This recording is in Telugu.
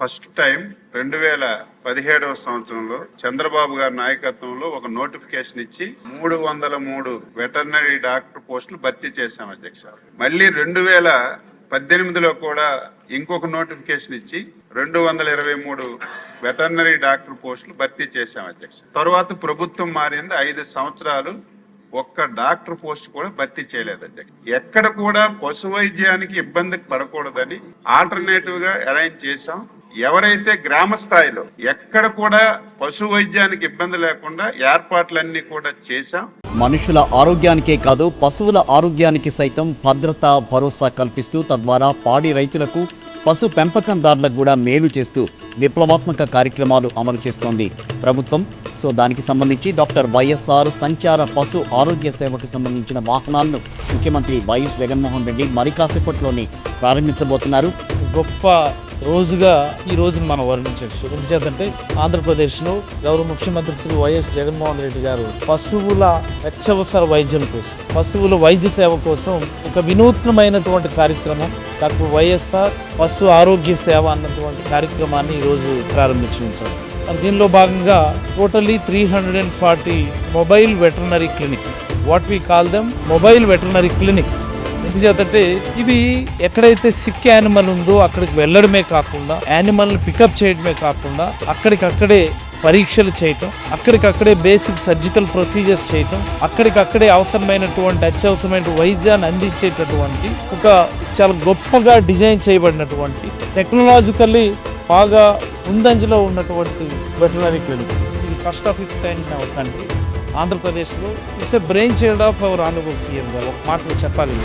ఫస్ట్ టైం 2017 సంవత్సరంలో చంద్రబాబు గారి నాయకత్వంలో ఒక నోటిఫికేషన్ ఇచ్చి 303 వెటర్నరీ డాక్టర్ పోస్టులు భర్తీ చేశాం అధ్యక్ష. మళ్ళీ 2018లో కూడా ఇంకొక నోటిఫికేషన్ ఇచ్చి 223 వెటర్నరీ డాక్టర్ పోస్టులు భర్తీ చేశాం అధ్యక్ష. తర్వాత ప్రభుత్వం మారింది, 5 సంవత్సరాలు ఒక్క డాక్టర్ పోస్ట్ కూడా భర్తీ చేయలేదు అధ్యక్ష. ఎక్కడ కూడా పశు వైద్యానికి ఇబ్బంది పడకూడదని ఆల్టర్నేటివ్ గా అరేంజ్ చేశాం. ఎవరైతే గ్రామ స్థాయిలో ఎక్కడ కూడా పశు వైద్యానికి ఇబ్బంది లేకుండా ఏర్పాట్లన్నీ కూడా చేశాం. మనుషుల ఆరోగ్యానికే కాదు పశువుల ఆరోగ్యానికి సైతం భద్రత భరోసా కల్పిస్తూ తద్వారా పాడి రైతులకు పశు పెంపకందారులకు కూడా మేలు చేస్తూ విప్లవాత్మక కార్యక్రమాలు అమలు చేస్తోంది ప్రభుత్వం. సో దానికి సంబంధించి డాక్టర్ వైఎస్ఆర్ సంచార పశు ఆరోగ్య సేవకు సంబంధించిన వాహనాలను ముఖ్యమంత్రి వైఎస్ జగన్మోహన్ రెడ్డి మరి కాసేపట్లోనే ప్రారంభించబోతున్నారు. గొప్ప రోజుగా ఈ రోజును మనం వర్ణించవచ్చు. ఎందుచేతంటే ఆంధ్రప్రదేశ్లో గౌరవ ముఖ్యమంత్రి శ్రీ వైఎస్ జగన్మోహన్ రెడ్డి గారు పశువుల అత్యవసర వైద్యం కోసం, పశువుల వైద్య సేవ కోసం ఒక వినూత్నమైనటువంటి కార్యక్రమం డాక్టర్ వైఎస్ఆర్ పశు ఆరోగ్య సేవ అన్నటువంటి కార్యక్రమాన్ని ఈరోజు ప్రారంభించారు. దీనిలో భాగంగా totally 340 mobile veterinary clinics, what we call them mobile veterinary clinics. ఎందుచేతంటే ఇవి ఎక్కడైతే సిక్ యానిమల్ ఉందో అక్కడికి వెళ్ళడమే కాకుండా, యానిమల్ని పికప్ చేయడమే కాకుండా అక్కడికక్కడే పరీక్షలు చేయటం, అక్కడికక్కడే బేసిక్ సర్జికల్ ప్రొసీజర్స్ చేయటం, అక్కడికక్కడే అవసరమైనటువంటి అత్యవసరమైన వైద్యాన్ని అందించేటటువంటి ఒక చాలా గొప్పగా డిజైన్ చేయబడినటువంటి టెక్నాలజికల్లీ బాగా ముందంజలో ఉన్నటువంటి వెటర్నరీ క్లినిక్స్. ఇది first of its kind in our country. ఆంధ్రప్రదేశ్లో it's a brain child of our honourable CM garu ఒక మాటలో చెప్పాలి.